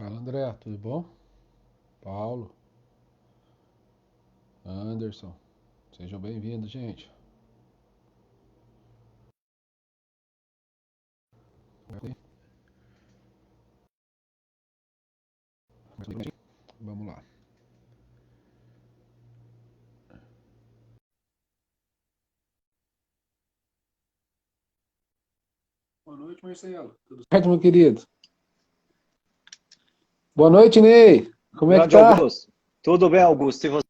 Fala André, tudo bom? Paulo, Anderson, sejam bem-vindos, gente. Vamos lá. Boa noite, Marcelo. Tudo certo, meu querido? Boa noite, Ney. Como é que Grande tá? Augusto. Tudo bem, Augusto? E você?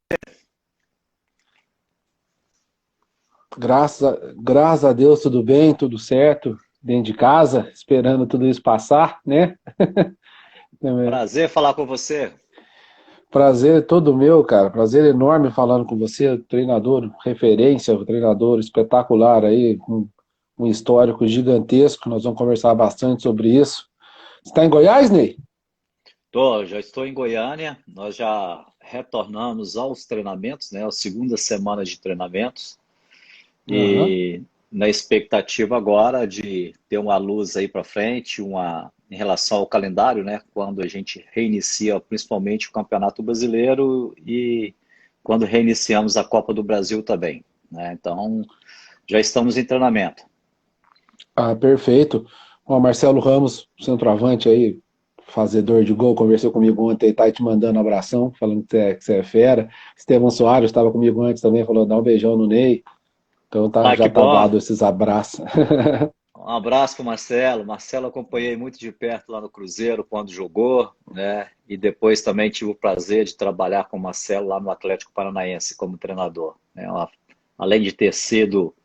Graças a Deus, tudo bem, tudo certo, dentro de casa, esperando tudo isso passar, né? Prazer falar com você. Prazer todo meu, cara. Prazer enorme falando com você, treinador referência, treinador espetacular aí, com um histórico gigantesco. Nós vamos conversar bastante sobre isso. Você está em Goiás, Ney? Já estou em Goiânia. Nós já retornamos aos treinamentos, né? A segunda semana de treinamentos Aham. e na expectativa agora de ter uma luz aí para frente, uma em relação ao calendário, né? Quando a gente reinicia, principalmente o Campeonato Brasileiro e quando reiniciamos a Copa do Brasil também, né? Então já estamos em treinamento. Ah, perfeito. Ó, Marcelo Ramos, centroavante aí, fazedor de gol, conversou comigo ontem, tá aí te mandando um abração, falando que você é fera. Estevão Soares estava comigo antes também, falou, dá um beijão no Ney. Então tá, Ah, já que tá bom! dado esses abraços. Um abraço para o Marcelo. Marcelo acompanhei muito de perto lá no Cruzeiro quando jogou, né? E depois também tive o prazer de trabalhar com o Marcelo lá no Atlético Paranaense como treinador, né? Além de ter sido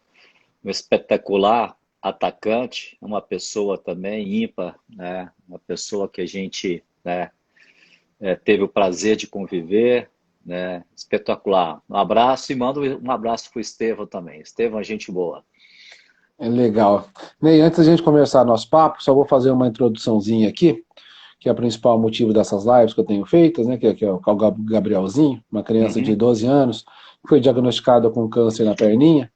um espetacular atacante, uma pessoa também ímpar, né? Uma pessoa que a gente, né, teve o prazer de conviver, né? Espetacular. Um abraço e mando um abraço para o Estevão também. Estevão, é gente boa. É legal. Ney, antes da gente começar nosso papo, só vou fazer uma introduçãozinha aqui, que é o principal motivo dessas lives que eu tenho feitas, né? Que é o Gabrielzinho, uma criança de Uhum. 12 anos, que foi diagnosticado com câncer na perninha.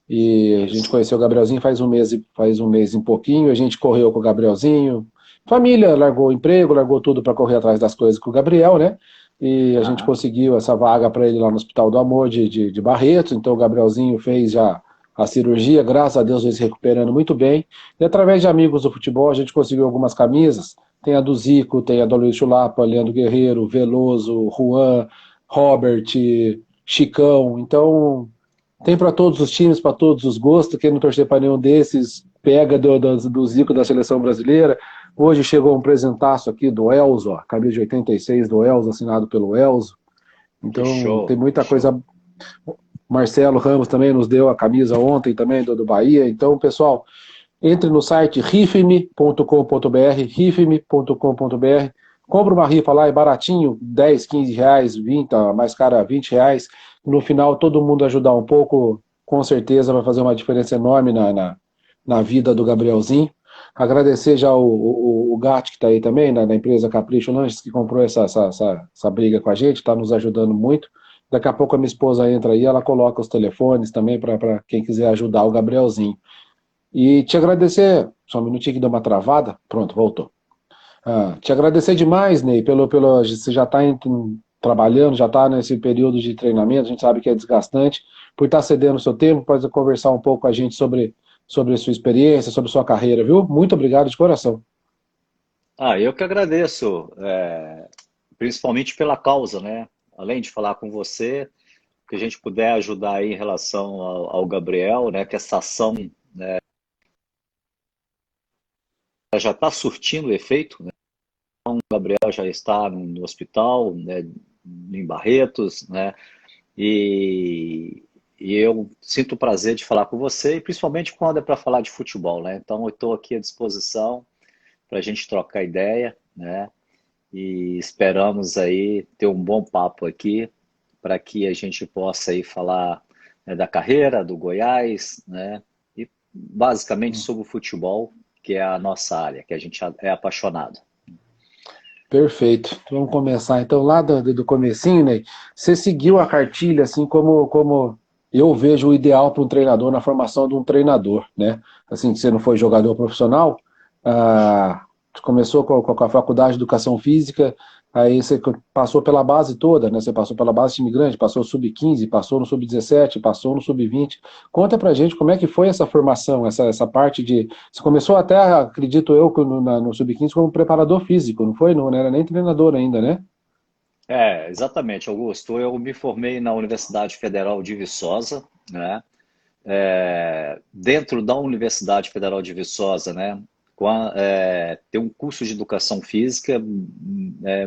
E a gente Isso. conheceu o Gabrielzinho faz um mês e pouquinho, a gente correu com o Gabrielzinho. Família largou o emprego, largou tudo para correr atrás das coisas com o Gabriel, né? E a gente Aham. conseguiu essa vaga para ele lá no Hospital do Amor de Barretos. Então o Gabrielzinho fez já a cirurgia, graças a Deus vem se recuperando muito bem. E através de amigos do futebol, a gente conseguiu algumas camisas. Tem a do Zico, tem a do Luiz Chulapa, Leandro Guerreiro, Veloso, Juan, Robert, Chicão. Então, tem para todos os times, para todos os gostos. Quem não torcer para nenhum desses, pega do Zico da seleção brasileira. Hoje chegou um presentaço aqui do Elzo, ó, camisa de 86 do Elzo, assinado pelo Elzo. Que Então tem show, que muita show. coisa. Marcelo Ramos também nos deu a camisa ontem também do Bahia. Então, pessoal, entre no site rifme.com.br, rifme.com.br, compra uma rifa lá, é baratinho, 10, 15 reais, 20, a mais cara, 20 reais. No final, todo mundo ajudar um pouco, com certeza vai fazer uma diferença enorme na vida do Gabrielzinho. Agradecer já o Gatti, que está aí também, na empresa Capricho Lanches, que comprou essa briga com a gente, está nos ajudando muito. Daqui a pouco a minha esposa entra aí, ela coloca os telefones também para quem quiser ajudar o Gabrielzinho. E te agradecer, só um minutinho que deu uma travada, pronto, voltou. Te agradecer demais, Ney, você já está trabalhando, já está nesse período de treinamento, a gente sabe que é desgastante, por estar cedendo o seu tempo, para conversar um pouco com a gente sobre a sua experiência, sobre a sua carreira, viu? Muito obrigado de coração. Ah, eu que agradeço, principalmente pela causa, né? Além de falar com você, que a gente puder ajudar aí em relação ao Gabriel, né? Que essa ação já está surtindo efeito, né? O Gabriel já está no hospital, né? Em Barretos, né? E, e eu sinto o prazer de falar com você, e principalmente quando é para falar de futebol, né? Então eu estou aqui à disposição para a gente trocar ideia, né? E esperamos aí ter um bom papo aqui para que a gente possa aí falar, né, da carreira do Goiás, né? E basicamente sobre o futebol, que é a nossa área, que a gente é apaixonado. Perfeito. Vamos começar então lá do comecinho, Ney. Você seguiu a cartilha assim como eu vejo o ideal para um treinador na formação de um treinador, né? Assim, que você não foi jogador profissional, ah, começou com a faculdade de Educação Física, aí você passou pela base toda, né? Você passou pela base time grande, passou no Sub-15, passou no Sub-17, passou no Sub-20. Conta pra gente como é que foi essa formação, essa parte de... Você começou até, acredito eu, no Sub-15 como preparador físico, não foi? Não era nem treinador ainda, né? Exatamente, Augusto. Eu me formei na Universidade Federal de Viçosa, né? Dentro da Universidade Federal de Viçosa, né? Tem um curso de educação física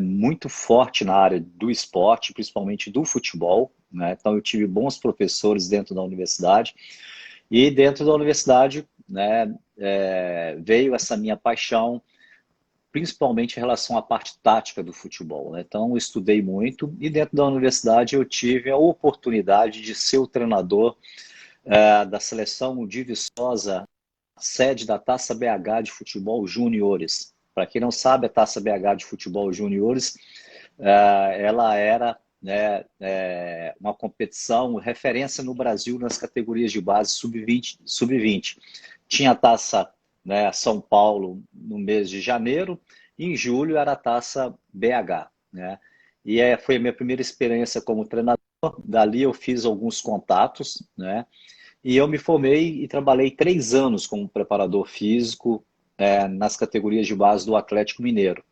muito forte na área do esporte, principalmente do futebol, né? Então eu tive bons professores dentro da universidade e dentro da universidade, né? Veio essa minha paixão principalmente em relação à parte tática do futebol, né? Então, eu estudei muito e dentro da universidade eu tive a oportunidade de ser o treinador da seleção de Viçosa, sede da Taça BH de Futebol Júniores. Para quem não sabe, a Taça BH de Futebol Júniores, ela era, né, uma competição referência no Brasil nas categorias de base sub-20, sub-20. Tinha a Taça, né, São Paulo no mês de janeiro, e em julho era a Taça BH, né? E foi a minha primeira experiência como treinador. Dali eu fiz alguns contatos, né? E eu me formei e trabalhei 3 anos como preparador físico nas categorias de base do Atlético Mineiro.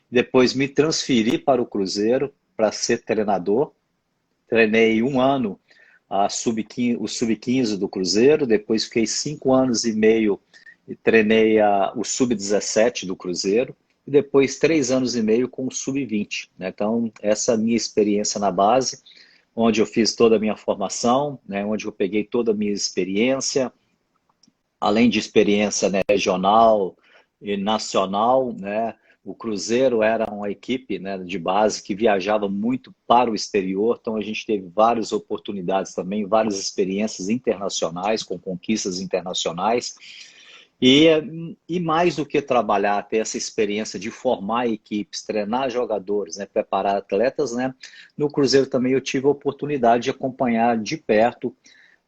Depois me transferi para o Cruzeiro para ser treinador. Treinei 1 ano o Sub-15 do Cruzeiro, depois fiquei 5 anos e meio e treinei o Sub-17 do Cruzeiro, e depois 3 anos e meio com o Sub-20. Né? Então, essa é a minha experiência na base, onde eu fiz toda a minha formação, né? Onde eu peguei toda a minha experiência, além de experiência, né, regional e nacional, né? O Cruzeiro era uma equipe, né, de base que viajava muito para o exterior, então a gente teve várias oportunidades também, várias experiências internacionais, com conquistas internacionais. E, e mais do que trabalhar, ter essa experiência de formar equipes, treinar jogadores, né, preparar atletas, né, no Cruzeiro também eu tive a oportunidade de acompanhar de perto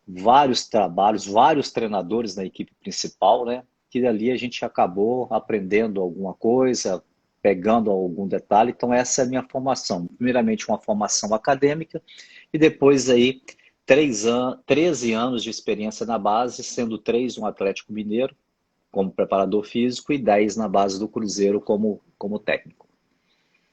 vários trabalhos, vários treinadores na equipe principal, né? Que dali a gente acabou aprendendo alguma coisa, pegando algum detalhe. Então essa é a minha formação. Primeiramente uma formação acadêmica e depois aí 13 anos de experiência na base, sendo 3 no Atlético Mineiro como preparador físico e 10 na base do Cruzeiro como técnico.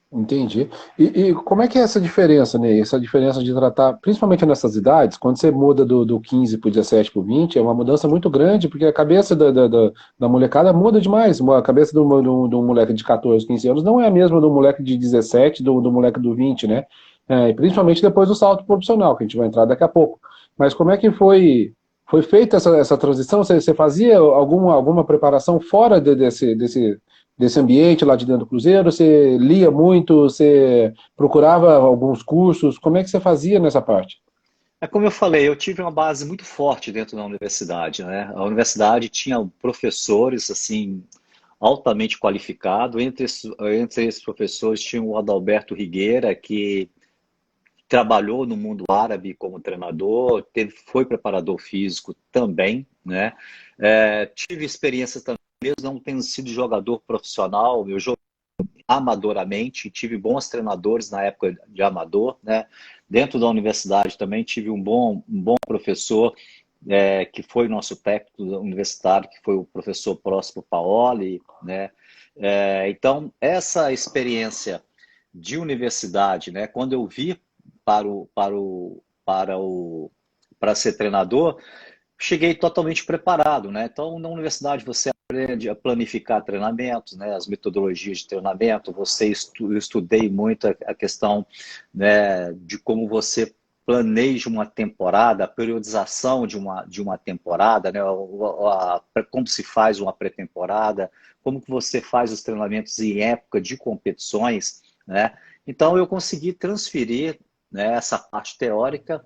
Entendi. E como é que é essa diferença, né? Essa diferença de tratar, principalmente nessas idades, quando você muda do 15 para o 17 para o 20, é uma mudança muito grande, porque a cabeça da molecada muda demais. A cabeça do moleque de 14, 15 anos não é a mesma do moleque de 17, do moleque do 20, né? Principalmente depois do salto profissional, que a gente vai entrar daqui a pouco. Mas como é que foi feita essa transição? Você fazia alguma preparação fora desse ambiente lá de dentro do Cruzeiro? Você lia muito? Você procurava alguns cursos? Como é que você fazia nessa parte? Como eu falei, eu tive uma base muito forte dentro da universidade, né? A universidade tinha professores assim altamente qualificados. Entre esses professores tinha o Adalberto Rigueira, que trabalhou no mundo árabe como treinador, foi preparador físico também, né? Tive experiência também, mesmo não tendo sido jogador profissional, eu joguei amadoramente, tive bons treinadores na época de amador, né? Dentro da universidade também tive um bom professor que foi nosso técnico universitário, que foi o professor Próspero Paoli, né? Então, essa experiência de universidade, né? Quando eu vi para ser treinador, cheguei totalmente preparado, né? Então, na universidade você aprende a planificar treinamentos, né? As metodologias de treinamento. Eu estudei muito a questão, né, de como você planeja uma temporada, a periodização de uma temporada, né? Como se faz uma pré-temporada, como que você faz os treinamentos em época de competições, né? Então, eu consegui transferir, né, essa parte teórica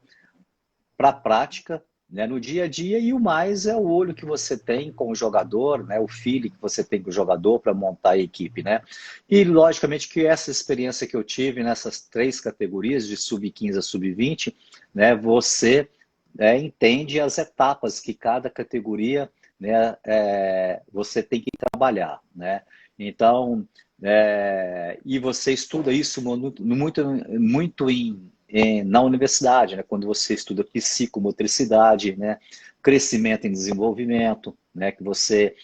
para a prática, né, no dia a dia, e o mais é o olho que você tem com o jogador, né, o feeling que você tem com o jogador para montar a equipe, né? E logicamente que essa experiência que eu tive nessas 3 categorias, de sub-15 a sub-20, né, você entende as etapas que cada categoria, né, você tem que trabalhar, né? Então, e você estuda isso muito na universidade, né? Quando você estuda psicomotricidade, né? Crescimento em desenvolvimento, né? Que você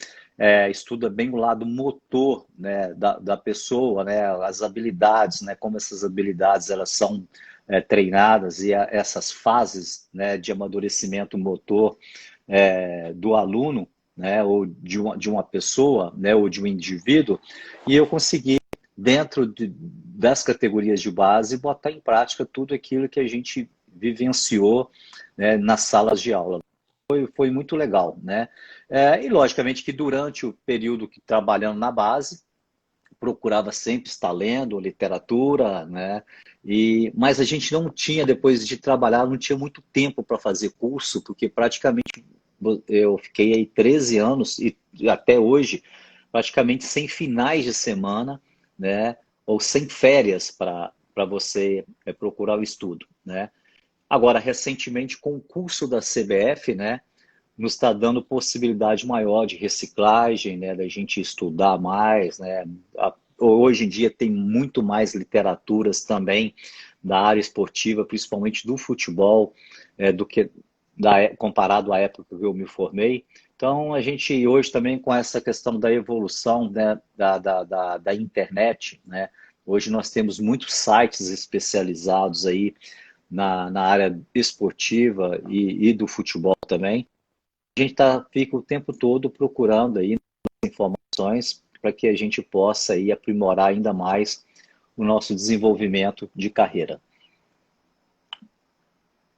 estuda bem o lado motor, né? da pessoa, né? As habilidades, né? Como essas habilidades elas são treinadas e essas fases, né? De amadurecimento motor do aluno, né? Ou de uma pessoa, né? Ou de um indivíduo, e eu consegui dentro das categorias de base, botar em prática tudo aquilo que a gente vivenciou, né, nas salas de aula. Foi muito legal, né? E logicamente que durante o período que trabalhando na base, procurava sempre estar lendo literatura, né? Mas a gente não tinha, depois de trabalhar, não tinha muito tempo para fazer curso, porque praticamente eu fiquei aí 13 anos e até hoje, praticamente sem finais de semana, né? Ou sem férias para você procurar o estudo, né? Agora, recentemente, com o curso da CBF, né? Nos está dando possibilidade maior de reciclagem, né, da gente estudar mais, né? Hoje em dia tem muito mais literaturas também da área esportiva, principalmente do futebol, do que comparado à época que eu me formei. Então, a gente hoje também com essa questão da evolução, né, da internet, né? Hoje nós temos muitos sites especializados aí na área esportiva e do futebol também. A gente fica o tempo todo procurando aí informações para que a gente possa aí aprimorar ainda mais o nosso desenvolvimento de carreira.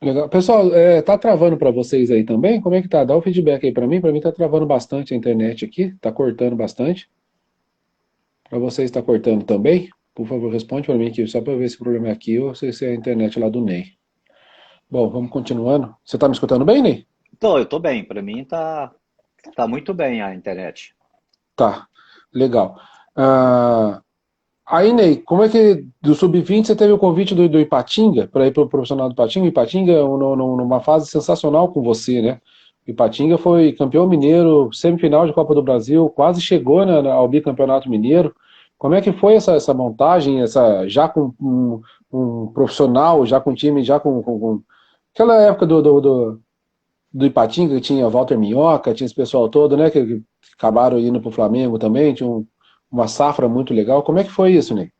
Legal. Pessoal, tá travando para vocês aí também? Como é que tá? Dá o feedback aí para mim. Para mim tá travando bastante a internet aqui, tá cortando bastante. Para vocês tá cortando também? Por favor, responde para mim aqui, só para ver se o problema é aqui ou se é a internet lá do Ney. Bom, vamos continuando. Você tá me escutando bem, Ney? Então, eu estou bem. Para mim tá muito bem a internet. Tá, legal. Aí, Ney, como é que do Sub-20 você teve o convite do Ipatinga para ir para o profissional do Ipatinga? O Ipatinga numa fase sensacional com você, né? O Ipatinga foi campeão mineiro, semifinal de Copa do Brasil, quase chegou ao bicampeonato mineiro. Como é que foi essa montagem, já com um profissional, já com time, já com aquela época do Ipatinga, que tinha Walter Minhoca, tinha esse pessoal todo, né? Que acabaram indo para o Flamengo também, tinha uma safra muito legal. Como é que foi isso, Ney?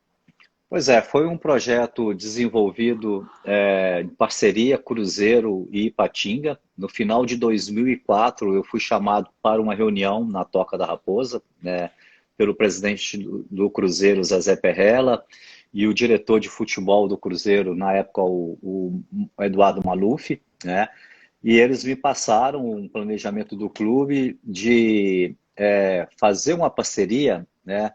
Pois foi um projeto desenvolvido em parceria Cruzeiro e Ipatinga. No final de 2004, eu fui chamado para uma reunião na Toca da Raposa, né, pelo presidente do Cruzeiro, Zezé Perrella, e o diretor de futebol do Cruzeiro, na época, o Eduardo Maluf, né? E eles me passaram um planejamento do clube de fazer uma parceria, né?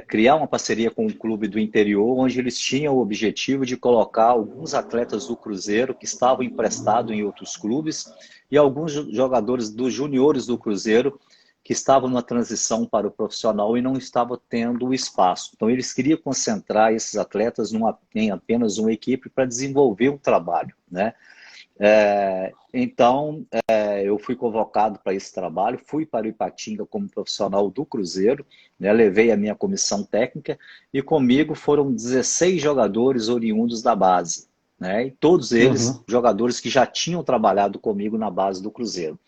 Criar uma parceria com um clube do interior, onde eles tinham o objetivo de colocar alguns atletas do Cruzeiro que estavam emprestados em outros clubes e alguns jogadores dos juniores do Cruzeiro que estavam na transição para o profissional e não estavam tendo espaço. Então, eles queriam concentrar esses atletas em apenas uma equipe para desenvolver um trabalho, né? Então, eu fui convocado para esse trabalho, fui para o Ipatinga como profissional do Cruzeiro, né, levei a minha comissão técnica e comigo foram 16 jogadores oriundos da base, né, e todos eles jogadores que já tinham trabalhado comigo na base do Cruzeiro.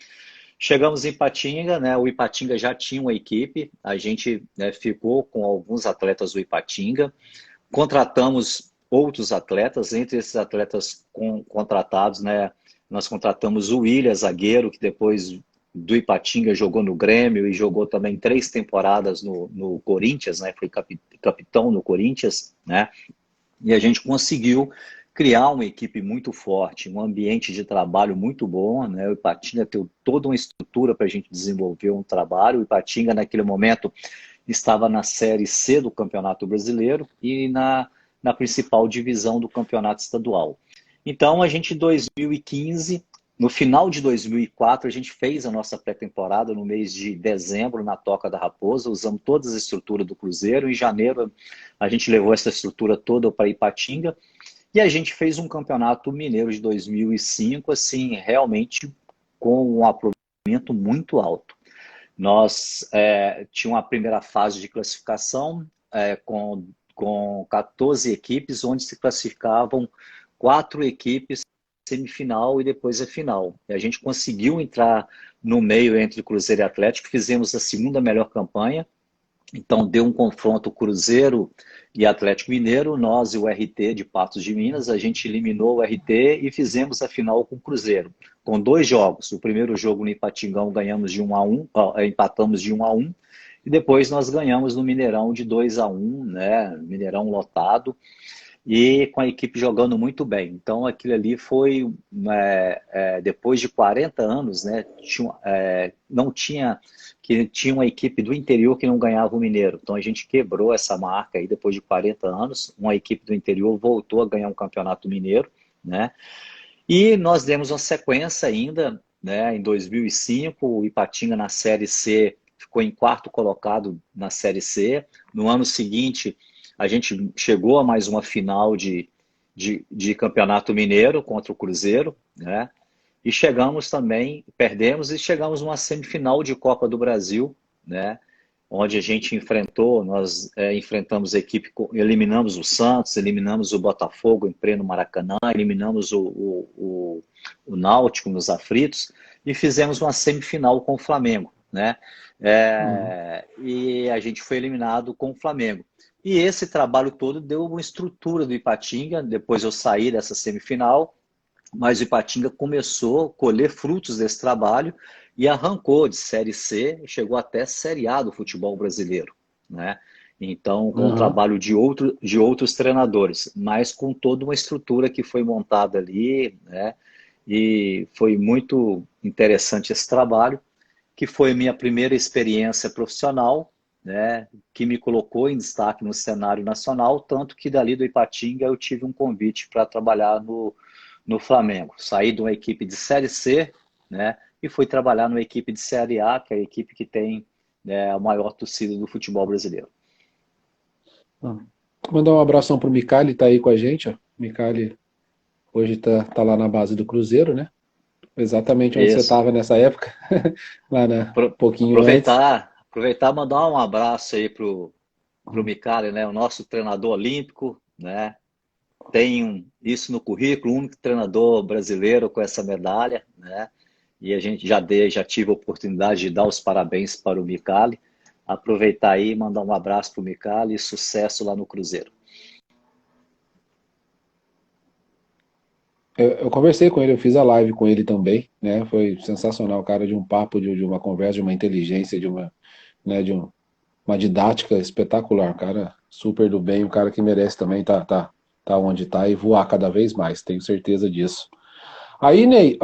Chegamos em Ipatinga, né, o Ipatinga já tinha uma equipe, a gente, né, ficou com alguns atletas do Ipatinga, contratamos outros atletas, entre esses atletas contratados, né, nós contratamos o William, zagueiro, que depois do Ipatinga jogou no Grêmio e jogou também 3 temporadas no Corinthians, né, foi capitão no Corinthians, né, e a gente conseguiu criar uma equipe muito forte, um ambiente de trabalho muito bom, né, o Ipatinga tem toda uma estrutura para a gente desenvolver um trabalho, o Ipatinga naquele momento estava na Série C do Campeonato Brasileiro e na principal divisão do Campeonato Estadual. Então, a gente, em 2015, no final de 2004, a gente fez a nossa pré-temporada no mês de dezembro, na Toca da Raposa, usamos todas as estruturas do Cruzeiro. Em janeiro, a gente levou essa estrutura toda para Ipatinga e a gente fez um Campeonato Mineiro de 2005, assim, realmente com um aproveitamento muito alto. Nós tinha uma primeira fase de classificação com 14 equipes, onde se classificavam 4 equipes semifinal e depois a final. E a gente conseguiu entrar no meio entre Cruzeiro e Atlético, fizemos a segunda melhor campanha, então deu um confronto Cruzeiro e Atlético Mineiro, nós e o RT de Patos de Minas, a gente eliminou o RT e fizemos a final com o Cruzeiro, com 2 jogos. O primeiro jogo no Ipatingão ganhamos de 1-1, empatamos de 1-1, e depois nós ganhamos no Mineirão de 2-1, né? Mineirão lotado, e com a equipe jogando muito bem. Então aquilo ali foi, depois de 40 anos, né, não tinha, que tinha uma equipe do interior que não ganhava o Mineiro. Então a gente quebrou essa marca aí depois de 40 anos, uma equipe do interior voltou a ganhar um campeonato mineiro, né? E nós demos uma sequência ainda, né, em 2005, o Ipatinga na Série C ficou em quarto colocado na Série C. No ano seguinte, a gente chegou a mais uma final de Campeonato Mineiro contra o Cruzeiro, né? E chegamos também, perdemos e chegamos numa semifinal de Copa do Brasil, né? Onde a gente nós enfrentamos a equipe, eliminamos o Santos, eliminamos o Botafogo em pleno Maracanã, eliminamos o Náutico nos aflitos e fizemos uma semifinal com o Flamengo, né? E a gente foi eliminado com o Flamengo. E esse trabalho todo deu uma estrutura do Ipatinga. Depois eu saí dessa semifinal, mas o Ipatinga começou a colher frutos desse trabalho e arrancou de Série C, chegou até Série A do futebol brasileiro, né? Então, com o Uhum. trabalho de outros treinadores, mas com toda uma estrutura que foi montada ali, né? E foi muito interessante esse trabalho, que foi a minha primeira experiência profissional, né, que me colocou em destaque no cenário nacional, tanto que dali do Ipatinga eu tive um convite para trabalhar no Flamengo. Saí de uma equipe de Série C, né, e fui trabalhar numa equipe de Série A, que é a equipe que tem, né, a maior torcida do futebol brasileiro. Mandar um abração pro Micali, tá aí com a gente, ó. Micali hoje tá lá na base do Cruzeiro, né? Exatamente onde você Isso. estava nessa época, um pouquinho antes. Aproveitar e mandar um abraço aí pro Micali, né, o nosso treinador olímpico, né? Tem isso no currículo, o único treinador brasileiro com essa medalha, né? E a gente já tive a oportunidade de dar os parabéns para o Micali. Aproveitar aí e mandar um abraço para o Micali e sucesso lá no Cruzeiro. Eu conversei com ele, eu fiz a live com ele também, né? Foi sensacional, cara, de um papo, de uma conversa, de uma inteligência, né, uma didática espetacular, cara, super do bem, um cara que merece também tá onde tá e voar cada vez mais, tenho certeza disso. Aí, Ney,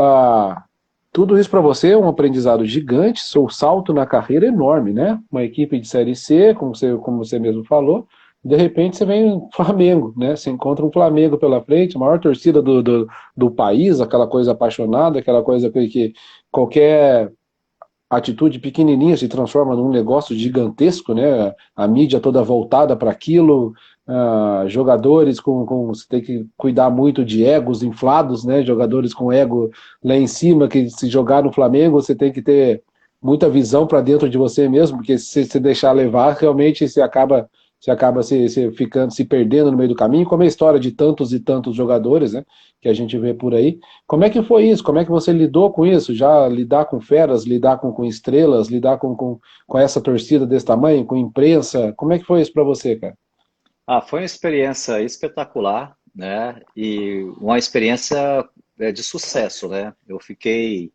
tudo isso para você é um aprendizado gigante, seu salto na carreira é enorme, né? Uma equipe de Série C, como você mesmo falou, de repente você vem no Flamengo, né? Você encontra um Flamengo pela frente, a maior torcida do país, aquela coisa apaixonada, aquela coisa que qualquer atitude pequenininha se transforma num negócio gigantesco, né? A mídia toda voltada para aquilo, jogadores você tem que cuidar muito de egos inflados, né? Jogadores com ego lá em cima, que se jogar no Flamengo, você tem que ter muita visão para dentro de você mesmo, porque se você deixar levar, realmente você acaba se perdendo no meio do caminho, como é a história de tantos e tantos jogadores, né, que a gente vê por aí. Como é que foi isso? Como é que você lidou com isso? Já lidar com feras, lidar com estrelas, lidar com essa torcida desse tamanho, com imprensa? Como é que foi isso para você, cara? Foi uma experiência espetacular, né? E uma experiência de sucesso, né? Eu fiquei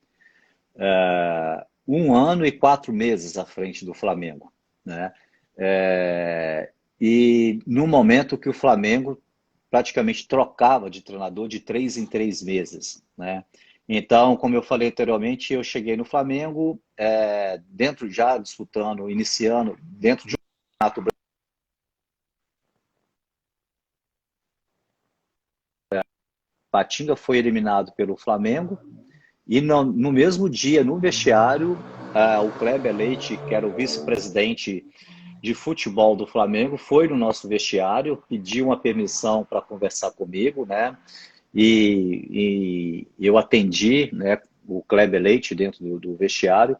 1 ano e 4 meses à frente do Flamengo, né? E no momento que o Flamengo praticamente trocava de treinador de 3 em 3 meses, né? Então, como eu falei anteriormente, eu cheguei no Flamengo dentro já disputando, iniciando dentro de um campeonato. Patinga foi eliminado pelo Flamengo e no mesmo dia, no vestiário, o Kleber Leite, que era o vice-presidente de futebol do Flamengo, foi no nosso vestiário, pediu uma permissão para conversar comigo, né? E eu atendi, né, o Kleber Leite dentro do vestiário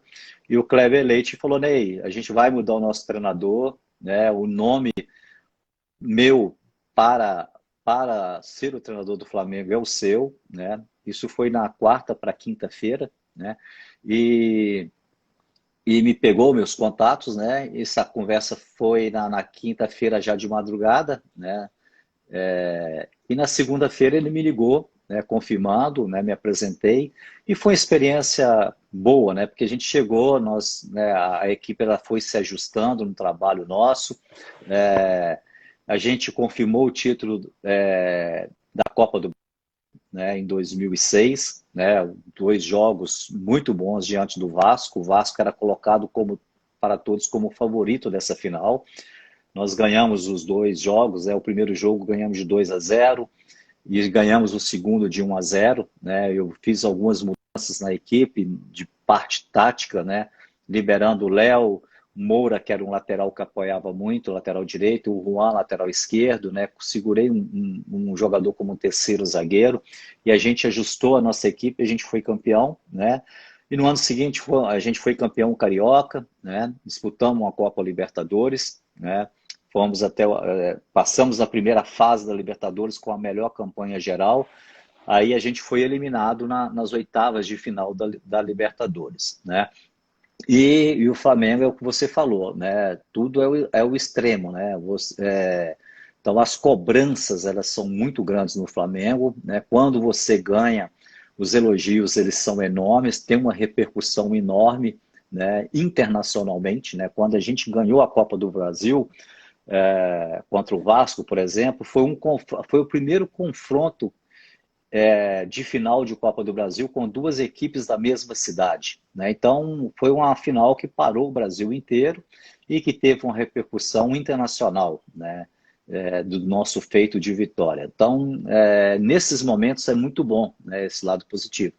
E o Kleber Leite falou, Ney, a gente vai mudar o nosso treinador, né? O nome meu para ser o treinador do Flamengo é o seu, né? Isso foi na quarta para quinta-feira, né? E, e me pegou meus contatos, né? Essa conversa foi na quinta-feira já de madrugada, né? E na segunda-feira ele me ligou, né, confirmando, né, me apresentei, e foi uma experiência boa, né, porque a gente chegou, né, a equipe ela foi se ajustando no trabalho nosso, é, a gente confirmou o título da Copa do, né, em 2006, né, dois jogos muito bons diante do Vasco. O Vasco era colocado como para todos como favorito dessa final. Nós ganhamos os dois jogos, o primeiro jogo ganhamos de 2-0 e ganhamos o segundo de 1-0, né? Eu fiz algumas mudanças na equipe de parte tática, né? Liberando o Léo Moura, que era um lateral que apoiava muito, lateral direito, o Juan, lateral esquerdo, né? Segurei um jogador como um terceiro zagueiro e a gente ajustou a nossa equipe, a gente foi campeão, né? E no ano seguinte a gente foi campeão carioca, né? Disputamos uma Copa Libertadores, né? Fomos passamos a primeira fase da Libertadores com a melhor campanha geral. Aí a gente foi eliminado nas oitavas de final da Libertadores, né? E o Flamengo é o que você falou, né? Tudo é o extremo, né? Então as cobranças elas são muito grandes no Flamengo, né? Quando você ganha, os elogios eles são enormes, tem uma repercussão enorme, né? Internacionalmente, né? Quando a gente ganhou a Copa do Brasil contra o Vasco, por exemplo, foi o primeiro confronto de final de Copa do Brasil com duas equipes da mesma cidade, né? Então, foi uma final que parou o Brasil inteiro e que teve uma repercussão internacional, né? Do nosso feito de vitória. Então, nesses momentos é muito bom, né, esse lado positivo.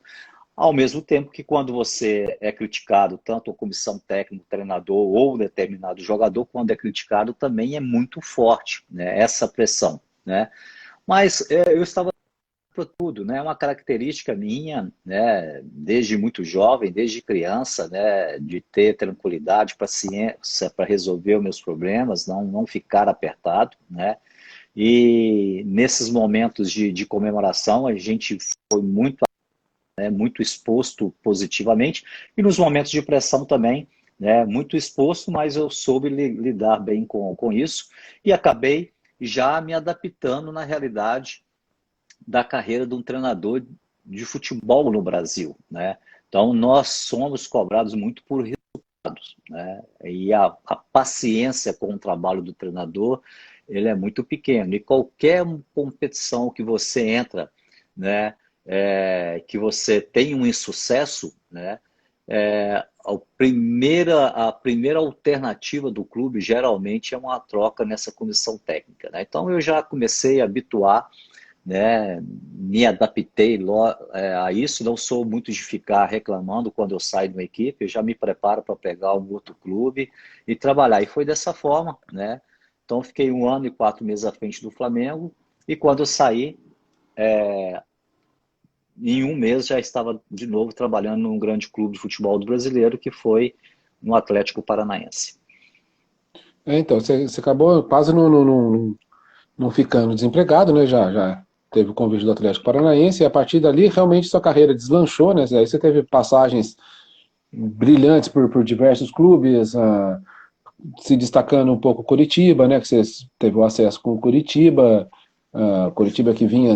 Ao mesmo tempo que quando você é criticado, tanto a comissão técnica, treinador ou determinado jogador, quando é criticado também é muito forte, né, essa pressão, né? Mas eu estava para tudo, né? É uma característica minha, né? Desde muito jovem, desde criança, né? De ter tranquilidade, paciência para resolver os meus problemas, não ficar apertado, né? E nesses momentos de comemoração a gente foi muito exposto positivamente e nos momentos de pressão também, né? Muito exposto, mas eu soube lidar bem com isso e acabei já me adaptando na realidade da carreira de um treinador de futebol no Brasil, né? Então, nós somos cobrados muito por resultados, né? E a paciência com o trabalho do treinador, ele é muito pequeno. E qualquer competição que você entra, né, que você tem um insucesso, né, a primeira alternativa do clube geralmente é uma troca nessa comissão técnica, né? Então, eu já comecei a habituar, né? Me adaptei a isso, não sou muito de ficar reclamando quando eu saio de uma equipe, eu já me preparo para pegar um outro clube e trabalhar. E foi dessa forma, né? Então fiquei 1 ano e 4 meses à frente do Flamengo e quando eu saí, em 1 mês já estava de novo trabalhando num grande clube de futebol do brasileiro que foi no Atlético Paranaense. Então, você acabou quase não ficando desempregado, né? Já teve o convite do Atlético Paranaense e a partir dali realmente sua carreira deslanchou, né? Aí você teve passagens brilhantes por diversos clubes, se destacando um pouco Curitiba, né? Que você teve o acesso com o Curitiba, Curitiba que vinha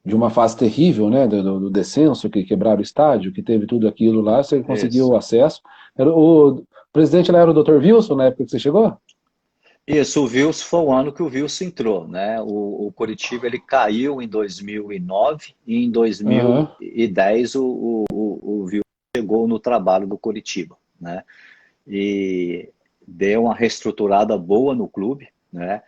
de uma fase terrível, né? Do descenso, que quebraram o estádio, que teve tudo aquilo lá, você conseguiu Isso. o acesso. O presidente lá era o Dr. Wilson na época que você chegou? Isso, o Wilson foi o ano que o Wilson entrou, né? O Coritiba ele caiu em 2009 e em Aham. 2010 o Wilson chegou no trabalho do Coritiba, né? E deu uma reestruturada boa no clube, né?